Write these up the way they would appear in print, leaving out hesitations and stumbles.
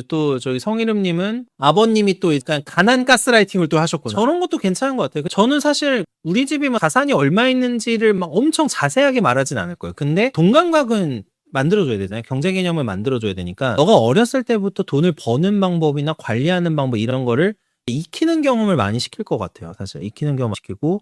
또 저기 성희름님은 아버님이 또 약간 가난 가스라이팅을 또 하셨거든요. 저런 것도 괜찮은 것 같아요. 저는 사실 우리 집이 막 자산이 얼마 있는지를 막 엄청 자세하게 말하진 않을 거예요. 근데 돈 감각은 만들어줘야 되잖아요. 경제 개념을 만들어줘야 되니까 너가 어렸을 때부터 돈을 버는 방법이나 관리하는 방법 이런 거를 익히는 경험을 많이 시킬 것 같아요. 사실 익히는 경험을 시키고,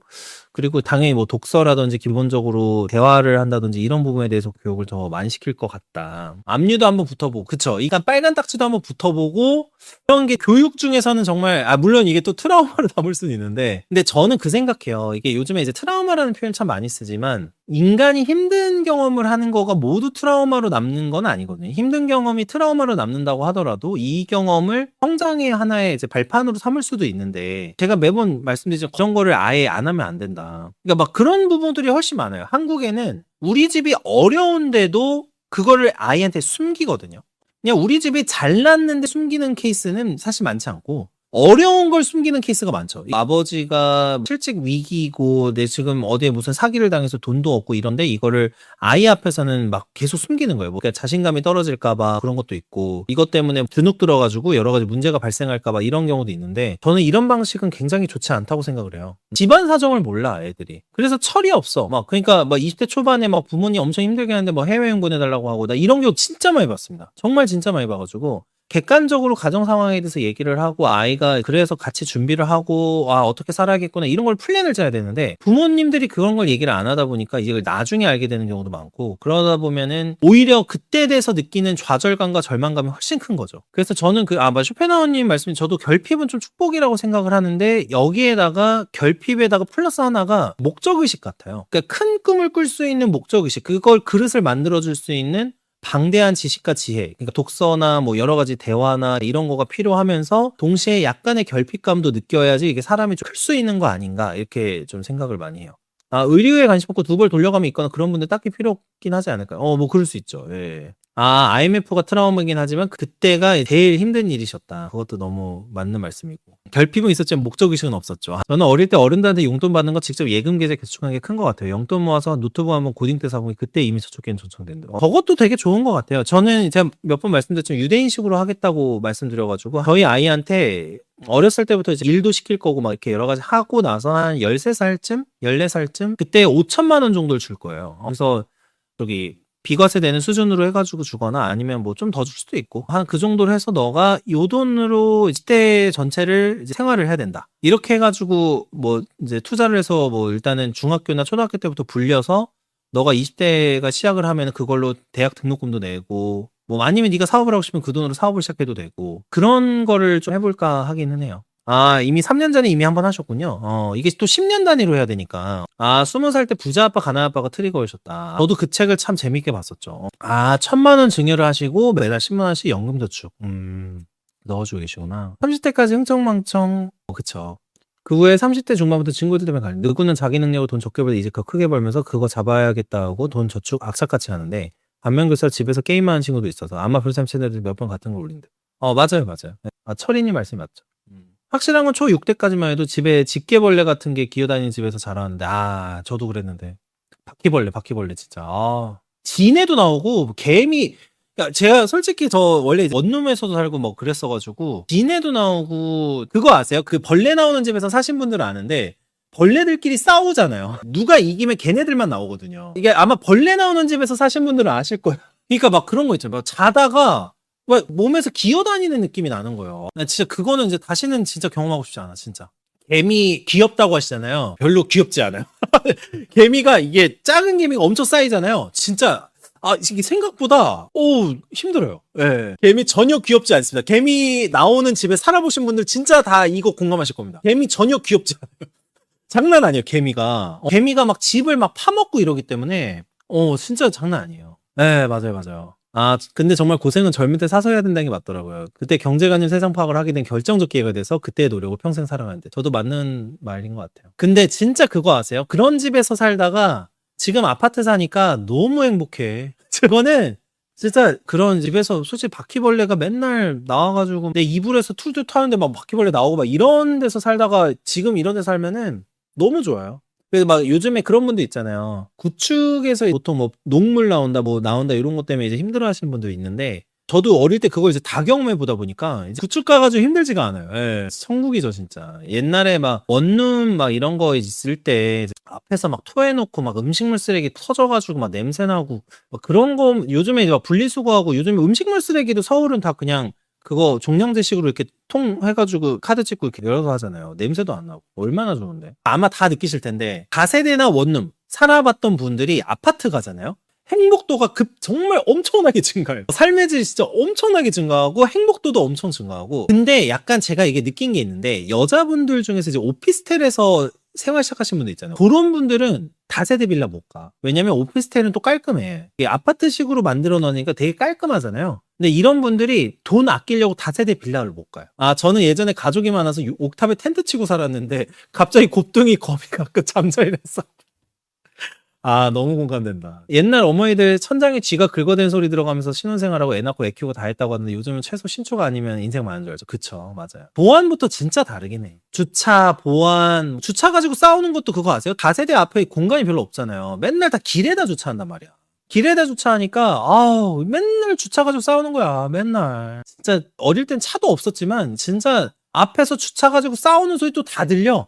그리고 당연히 뭐 독서라든지 기본적으로 대화를 한다든지 이런 부분에 대해서 교육을 더 많이 시킬 것 같다. 압류도 한번 붙어보고, 그쵸? 그러니까 빨간 딱지도 한번 붙어보고, 이런 게 교육 중에서는 정말, 물론 이게 또 트라우마로 담을 수는 있는데, 근데 저는 그 생각해요. 이게 요즘에 이제 트라우마라는 표현 참 많이 쓰지만, 인간이 힘든 경험을 하는 거가 모두 트라우마로 남는 건 아니거든요. 힘든 경험이 트라우마로 남는다고 하더라도 이 경험을 성장의 하나의 이제 발판으로 삼을 수도 있는데, 제가 매번 말씀드리지만 그런 거를 아예 안 하면 안 된다. 그러니까 막 그런 부분들이 훨씬 많아요. 한국에는 우리 집이 어려운데도 그거를 아이한테 숨기거든요. 그냥 우리 집이 잘났는데 숨기는 케이스는 사실 많지 않고, 어려운 걸 숨기는 케이스가 많죠. 아버지가 실직 위기고 내 지금 어디에 무슨 사기를 당해서 돈도 없고 이런데 이거를 아이 앞에서는 막 계속 숨기는 거예요. 그러니까 자신감이 떨어질까 봐 그런 것도 있고, 이것 때문에 드눅 들어가지고 여러 가지 문제가 발생할까 봐 이런 경우도 있는데, 저는 이런 방식은 굉장히 좋지 않다고 생각을 해요. 집안 사정을 몰라 애들이. 그래서 철이 없어. 막 그러니까 막 20대 초반에 막 부모님 엄청 힘들게 하는데 뭐 해외여행 보내달라고 하고, 나 이런 경우 진짜 많이 봤습니다. 정말 진짜 많이 봐가지고 객관적으로 가정 상황에 대해서 얘기를 하고, 아이가 그래서 같이 준비를 하고 어떻게 살아야겠구나 이런 걸 플랜을 짜야 되는데, 부모님들이 그런 걸 얘기를 안 하다 보니까 이걸 나중에 알게 되는 경우도 많고, 그러다 보면은 오히려 그때에 대해서 느끼는 좌절감과 절망감이 훨씬 큰 거죠. 그래서 저는 쇼펜하우님 말씀, 저도 결핍은 좀 축복이라고 생각을 하는데, 여기에다가 결핍에다가 플러스 하나가 목적의식 같아요. 그러니까 큰 꿈을 꿀 수 있는 목적의식, 그걸 그릇을 만들어줄 수 있는 방대한 지식과 지혜, 그러니까 독서나 뭐 여러 가지 대화나 이런 거가 필요하면서 동시에 약간의 결핍감도 느껴야지 이게 사람이 좀 클 수 있는 거 아닌가, 이렇게 좀 생각을 많이 해요. 의류에 관심 없고 두 벌 돌려감이 있거나 그런 분들 딱히 필요 없긴 하지 않을까요? 뭐 그럴 수 있죠. 예. IMF가 트라우마이긴 하지만 그때가 제일 힘든 일이셨다. 그것도 너무 맞는 말씀이고. 결핍은 있었지만 목적의식은 없었죠. 저는 어릴 때 어른들한테 용돈 받는 거 직접 예금 계좌 개수하는 게 큰 것 같아요. 용돈 모아서 노트북 한번 고딩 때 사보니 그때 이미 저축기는 전청된다. 저것도 되게 좋은 것 같아요. 저는 제가 몇 번 말씀드렸지만 유대인식으로 하겠다고 말씀드려가지고, 저희 아이한테 어렸을 때부터 이제 일도 시킬 거고 막 이렇게 여러 가지 하고 나서 한 13살쯤? 14살쯤? 그때 5천만 원 정도를 줄 거예요. 그래서 저기 비과세 되는 수준으로 해가지고 주거나 아니면 뭐 좀 더 줄 수도 있고, 한 그 정도로 해서 너가 요 돈으로 시대 전체를 이제 생활을 해야 된다. 이렇게 해가지고 뭐 이제 투자를 해서 뭐 일단은 중학교나 초등학교 때부터 불려서 너가 20대가 시작을 하면 그걸로 대학 등록금도 내고, 뭐 아니면 네가 사업을 하고 싶으면 그 돈으로 사업을 시작해도 되고, 그런 거를 좀 해볼까 하기는 해요. 이미 3년 전에 이미 한번 하셨군요. 이게 또 10년 단위로 해야 되니까. 20살 때 부자 아빠 가난 아빠가 트리거이셨다. 저도 그 책을 참 재밌게 봤었죠. 1,000만 원 증여를 하시고 매달 10만 원씩 연금 저축. 넣어주고 계시구나. 30대까지 흥청망청. 그쵸. 그 후에 30대 중반부터 친구들 때문에 갈려. 누구는 자기 능력으로 돈 적게 벌다 이제 더 크게 벌면서 그거 잡아야겠다고 돈 저축 악착같이 하는데, 반면 교사 집에서 게임하는 친구도 있어서 아마 불삼 채널에도 몇 번 같은 걸 올린대. 맞아요, 맞아요. 철이님 말씀이 맞죠. 확실한 건 초6대까지만 해도 집에 집게벌레 같은 게 기어다니는 집에서 자라는데, 저도 그랬는데. 바퀴벌레 진짜. 진해도 나오고, 개미, 그러니까 제가 솔직히 저 원래 원룸에서도 살고 뭐 그랬어가지고, 진해도 나오고, 그거 아세요? 그 벌레 나오는 집에서 사신 분들은 아는데, 벌레들끼리 싸우잖아요. 누가 이기면 걔네들만 나오거든요. 이게 아마 벌레 나오는 집에서 사신 분들은 아실 거예요. 그러니까 막 그런 거 있잖아요. 막 자다가 막 몸에서 기어다니는 느낌이 나는 거예요. 나 진짜 그거는 이제 다시는 진짜 경험하고 싶지 않아, 진짜. 개미 귀엽다고 하시잖아요. 별로 귀엽지 않아요. 개미가, 이게 작은 개미가 엄청 쌓이잖아요. 진짜 이게 생각보다 힘들어요. 예. 개미 전혀 귀엽지 않습니다. 개미 나오는 집에 살아보신 분들 진짜 다 이거 공감하실 겁니다. 개미 전혀 귀엽지 않아요. 장난 아니에요, 개미가. 개미가 막 집을 막 파먹고 이러기 때문에 진짜 장난 아니에요. 네, 맞아요. 근데 정말 고생은 젊을 때 사서 해야 된다는 게 맞더라고요. 그때 경제관념 세상 파악을 하게 된 결정적 기회가 돼서 그때의 노력을 평생 살아가는데, 저도 맞는 말인 것 같아요. 근데 진짜 그거 아세요? 그런 집에서 살다가 지금 아파트 사니까 너무 행복해. 그거는 진짜 그런 집에서 솔직히 바퀴벌레가 맨날 나와가지고 내 이불에서 툴툴 타는데 막 바퀴벌레 나오고 막 이런 데서 살다가 지금 이런 데 살면은 너무 좋아요. 그래서 막 요즘에 그런 분들 있잖아요. 구축에서 보통 뭐 녹물 나온다, 뭐 나온다 이런 것 때문에 이제 힘들어 하시는 분도 있는데, 저도 어릴 때 그걸 이제 다 경험해 보다 보니까 이제 구축 가가지고 힘들지가 않아요. 예. 천국이죠, 진짜. 옛날에 막 원룸 막 이런 거 있을 때 이제 앞에서 막 토해놓고 막 음식물 쓰레기 터져가지고 막 냄새나고 막 그런 거 요즘에 막 분리수거하고 요즘에 음식물 쓰레기도 서울은 다 그냥 그거 종량제식으로 이렇게 통 해가지고 카드 찍고 이렇게 열어서 하잖아요. 냄새도 안 나고. 얼마나 좋은데. 아마 다 느끼실 텐데 다세대나 원룸 살아봤던 분들이 아파트 가잖아요. 행복도가 정말 엄청나게 증가해요. 삶의 질 진짜 엄청나게 증가하고 행복도도 엄청 증가하고. 근데 약간 제가 이게 느낀 게 있는데 여자분들 중에서 이제 오피스텔에서 생활 시작하신 분들 있잖아요. 그런 분들은 다세대 빌라 못 가. 왜냐면 오피스텔은 또 깔끔해. 이게 아파트식으로 만들어 놓으니까 되게 깔끔하잖아요. 근데 이런 분들이 돈 아끼려고 다세대 빌라를 못 가요. 아, 저는 예전에 가족이 많아서 옥탑에 텐트 치고 살았는데 갑자기 곱둥이 거미 가끔 잠자리랬어. 아, 너무 공감된다. 옛날 어머니들 천장에 쥐가 긁어댄 소리 들어가면서 신혼생활하고 애 낳고 애 키우고 다 했다고 하는데 요즘은 최소 신초가 아니면 인생 많은 줄 알죠. 그쵸, 맞아요. 보안부터 진짜 다르긴 해. 주차, 보안, 주차 가지고 싸우는 것도 그거 아세요? 다세대 앞에 공간이 별로 없잖아요. 맨날 다 길에다 주차한단 말이야. 길에다 주차하니까 아우 맨날 주차 가지고 싸우는 거야. 맨날. 진짜 어릴 땐 차도 없었지만 진짜 앞에서 주차 가지고 싸우는 소리도 다 들려.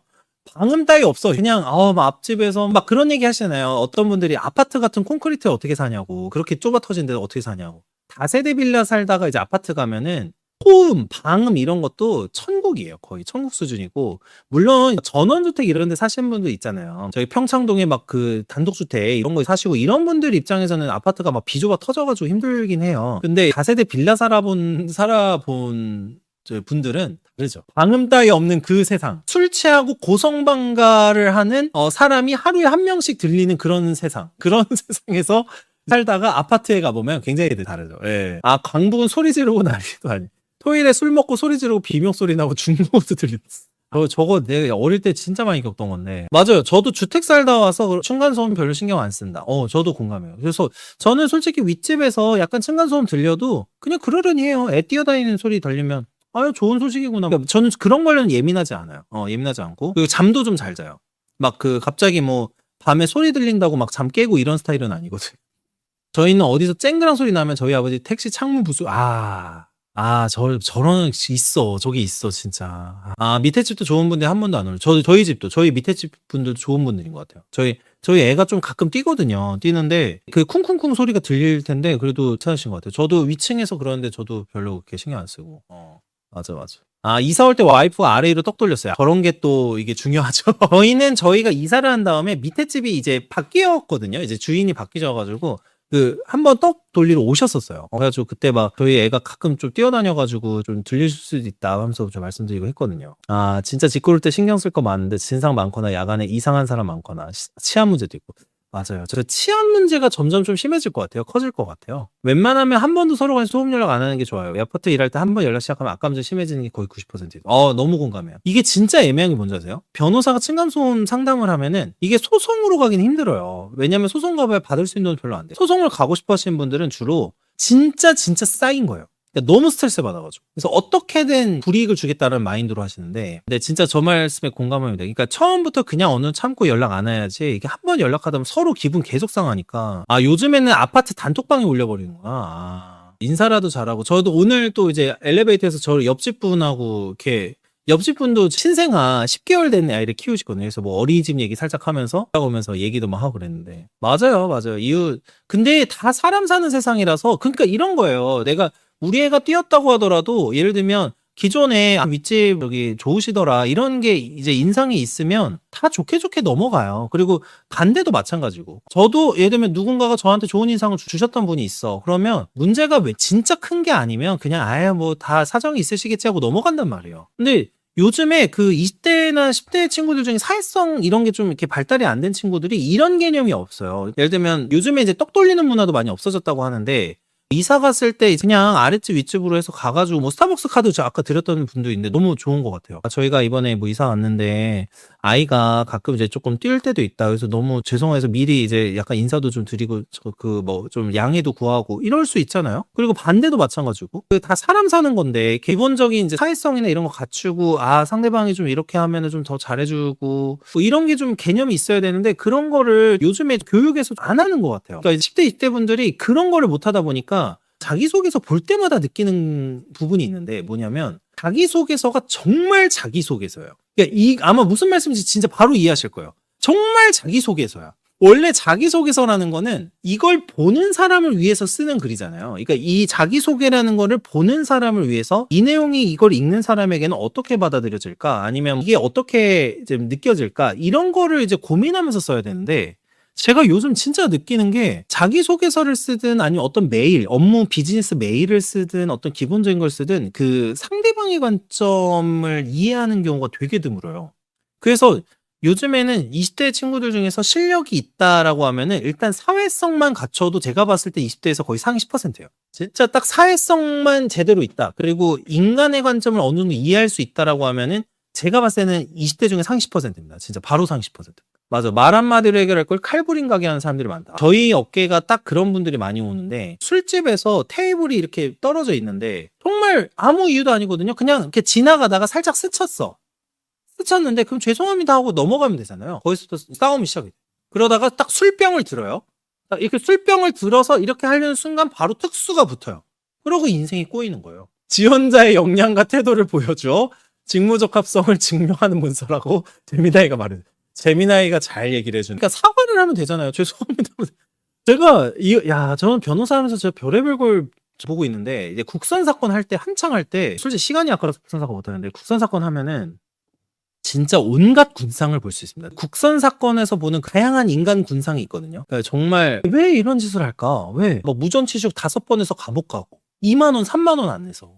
방음 따위 없어. 그냥 막 앞집에서 막 그런 얘기 하시잖아요. 어떤 분들이 아파트 같은 콘크리트에 어떻게 사냐고. 그렇게 좁아 터진 데서 어떻게 사냐고. 다세대 빌라 살다가 이제 아파트 가면은 소음, 방음 이런 것도 천국이에요. 거의 천국 수준이고. 물론 전원주택 이런 데 사시는 분들 있잖아요. 저희 평창동에 막 그 단독주택 이런 거 사시고 이런 분들 입장에서는 아파트가 막 비좁아 터져가지고 힘들긴 해요. 근데 다세대 빌라 살아본 분들은 다르죠. 방음 따위 없는 그 세상. 술 취하고 고성방가를 하는 사람이 하루에 한 명씩 들리는 그런 세상. 그런 세상에서 살다가 아파트에 가보면 굉장히 다르죠. 예. 아, 강북은 소리 지르고 난리도 아니. 토요일에 술 먹고 소리 지르고 비명소리 나고 죽는 것도 들렸어. 저거 내가 어릴 때 진짜 많이 겪던 건데. 맞아요. 저도 주택 살다 와서 층간소음 별로 신경 안 쓴다. 저도 공감해요. 그래서 저는 솔직히 윗집에서 약간 층간소음 들려도 그냥 그러려니 해요. 애 뛰어다니는 소리 들리면 아유, 좋은 소식이구나. 그러니까 저는 그런 걸로는 예민하지 않아요. 예민하지 않고. 그리고 잠도 좀 잘 자요. 막 갑자기 뭐, 밤에 소리 들린다고 막 잠 깨고 이런 스타일은 아니거든. 저희는 어디서 쨍그랑 소리 나면 저희 아버지 택시 창문 저런 있어. 저기 있어, 진짜. 밑에 집도 좋은 분들 한 번도 안 오요. 저희 집도, 저희 밑에 집 분들도 좋은 분들인 것 같아요. 저희 애가 좀 가끔 뛰거든요. 뛰는데, 그 쿵쿵쿵 소리가 들릴 텐데, 그래도 괜찮으신 것 같아요. 저도 위층에서 그러는데 저도 별로 그렇게 신경 안 쓰고. 맞아. 이사 올 때 와이프가 아래 위로 떡 돌렸어요. 저런 게 또 이게 중요하죠. 저희가 이사를 한 다음에 밑에 집이 이제 바뀌었거든요. 이제 주인이 바뀌셔가지고 한번 떡 돌리러 오셨었어요. 그래가지고 그때 막 저희 애가 가끔 좀 뛰어다녀가지고 좀 들릴 수도 있다 하면서 좀 말씀드리고 했거든요. 진짜 집 고를 때 신경 쓸 거 많은데 진상 많거나 야간에 이상한 사람 많거나 치안 문제도 있고. 맞아요. 저 치안 문제가 점점 좀 심해질 것 같아요. 커질 것 같아요. 웬만하면 한 번도 서로 간에 소음 연락 안 하는 게 좋아요. 아파트 일할 때 한 번 연락 시작하면 악감정 심해지는 게 거의 90%예요. 너무 공감해요. 이게 진짜 애매한 게 뭔지 아세요? 변호사가 층간소음 상담을 하면은 이게 소송으로 가긴 힘들어요. 왜냐면 소송 가봐야 받을 수 있는 돈이 별로 안 돼요. 소송을 가고 싶어 하시는 분들은 주로 진짜 쌓인 거예요. 그러니까 너무 스트레스 받아가지고. 그래서 어떻게든 불이익을 주겠다는 마인드로 하시는데, 근데 진짜 저 말씀에 공감합니다. 그러니까 처음부터 그냥 어느 참고 연락 안 해야지, 이게 한 번 연락하다 보면 서로 기분 계속 상하니까, 요즘에는 아파트 단톡방에 올려버리는구나. 인사라도 잘하고, 저도 오늘 또 이제 엘리베이터에서 저 옆집 분하고 이렇게, 옆집 분도 신생아 10개월 된 아이를 키우시거든요. 그래서 뭐 어린이집 얘기 살짝 하면서 오면서 얘기도 막 하고 그랬는데. 맞아요. 근데 다 사람 사는 세상이라서, 그러니까 이런 거예요. 우리 애가 뛰었다고 하더라도 예를 들면 기존에 윗집 여기 좋으시더라 이런 게 이제 인상이 있으면 다 좋게 넘어가요. 그리고 반대도 마찬가지고. 저도 예를 들면 누군가가 저한테 좋은 인상을 주셨던 분이 있어. 그러면 문제가 왜 진짜 큰 게 아니면 그냥 뭐 다 사정이 있으시겠지 하고 넘어간단 말이에요. 근데 요즘에 그 20대나 10대 친구들 중에 사회성 이런 게 좀 이렇게 발달이 안 된 친구들이 이런 개념이 없어요. 예를 들면 요즘에 이제 떡 돌리는 문화도 많이 없어졌다고 하는데 이사 갔을 때 그냥 아랫집 윗집으로 해서 가가지고 뭐 스타벅스 카드 저 아까 드렸던 분도 있는데 너무 좋은 것 같아요. 저희가 이번에 뭐 이사 왔는데 아이가 가끔 이제 조금 뛸 때도 있다. 그래서 너무 죄송해서 미리 이제 약간 인사도 좀 드리고 좀 양해도 구하고 이럴 수 있잖아요. 그리고 반대도 마찬가지고 다 사람 사는 건데 기본적인 이제 사회성이나 이런 거 갖추고 상대방이 좀 이렇게 하면은 좀 더 잘해주고 뭐 이런 게 좀 개념이 있어야 되는데 그런 거를 요즘에 교육에서 안 하는 것 같아요. 그러니까 10대 20대 분들이 그런 거를 못 하다 보니까 자기소개서 볼 때마다 느끼는 부분이 있는데 뭐냐면 자기소개서가 정말 자기소개서예요. 그러니까 아마 무슨 말씀인지 진짜 바로 이해하실 거예요. 정말 자기소개서야. 원래 자기소개서라는 거는 이걸 보는 사람을 위해서 쓰는 글이잖아요. 그러니까 이 자기소개라는 거를 보는 사람을 위해서 이 내용이 이걸 읽는 사람에게는 어떻게 받아들여질까? 아니면 이게 어떻게 이제 느껴질까? 이런 거를 이제 고민하면서 써야 되는데 제가 요즘 진짜 느끼는 게 자기소개서를 쓰든 아니면 어떤 메일, 업무 비즈니스 메일을 쓰든 어떤 기본적인 걸 쓰든 그 상대방의 관점을 이해하는 경우가 되게 드물어요. 그래서 요즘에는 20대 친구들 중에서 실력이 있다라고 하면은 일단 사회성만 갖춰도 제가 봤을 때 20대에서 거의 상위 10%예요. 진짜 딱 사회성만 제대로 있다. 그리고 인간의 관점을 어느 정도 이해할 수 있다라고 하면은 제가 봤을 때는 20대 중에 상위 10%입니다. 진짜 바로 상위 10%. 맞아. 말 한마디로 해결할 걸 칼부림 가게 하는 사람들이 많다. 저희 업계가 딱 그런 분들이 많이 오는데 술집에서 테이블이 이렇게 떨어져 있는데 정말 아무 이유도 아니거든요. 그냥 이렇게 지나가다가 살짝 스쳤어. 스쳤는데 그럼 죄송합니다 하고 넘어가면 되잖아요. 거기서부터 싸움이 시작이 돼. 그러다가 딱 술병을 들어요. 딱 이렇게 술병을 들어서 이렇게 하려는 순간 바로 특수가 붙어요. 그러고 인생이 꼬이는 거예요. 지원자의 역량과 태도를 보여줘 직무적합성을 증명하는 문서라고 재미나이가 말해요. 재미나이가 잘 얘기를 해주는. 그러니까 사과를 하면 되잖아요. 죄송합니다. 저는 변호사 하면서 제가 별의별 걸 보고 있는데 이제 국선 사건 할 때 한창 할 때 솔직히 시간이 아까워서 국선 사건 못하는데 국선 사건 하면은 진짜 온갖 군상을 볼 수 있습니다. 국선 사건에서 보는 다양한 인간 군상이 있거든요. 그러니까 정말 왜 이런 짓을 할까? 왜? 뭐 무전취식 5번에서 감옥 가고 2만 원, 3만 원 안 내서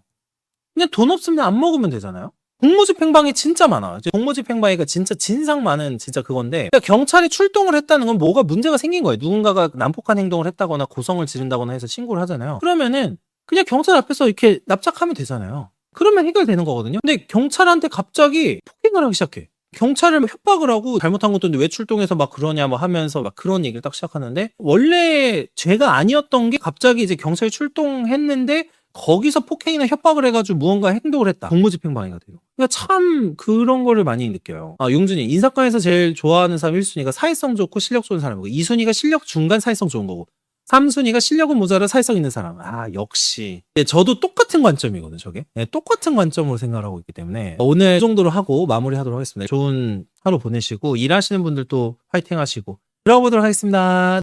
그냥 돈 없으면 안 먹으면 되잖아요. 공무집행방해 진짜 많아. 공무집행방해가 진짜 진상 많은 진짜 그건데 그러니까 경찰이 출동을 했다는 건 뭐가 문제가 생긴 거예요. 누군가가 난폭한 행동을 했다거나 고성을 지른다거나 해서 신고를 하잖아요. 그러면은 그냥 경찰 앞에서 이렇게 납작하면 되잖아요. 그러면 해결되는 거거든요. 근데 경찰한테 갑자기 폭행을 하기 시작해. 경찰을 협박을 하고 잘못한 것도 왜 출동해서 막 그러냐 뭐 하면서 막 그런 얘기를 딱 시작하는데 원래 죄가 아니었던 게 갑자기 이제 경찰이 출동했는데 거기서 폭행이나 협박을 해가지고 무언가 행동을 했다. 공무집행방해가 돼요. 그러니까 참 그런 거를 많이 느껴요. 용준이 인사과에서 제일 좋아하는 사람 1순위가 사회성 좋고 실력 좋은 사람이고 2순위가 실력 중간 사회성 좋은 거고 3순위가 실력은 모자라 사회성 있는 사람. 역시. 저도 똑같은 관점이거든요, 저게. 똑같은 관점으로 생각을 하고 있기 때문에 오늘 이 정도로 하고 마무리하도록 하겠습니다. 좋은 하루 보내시고 일하시는 분들도 파이팅 하시고 들어보도록 하겠습니다.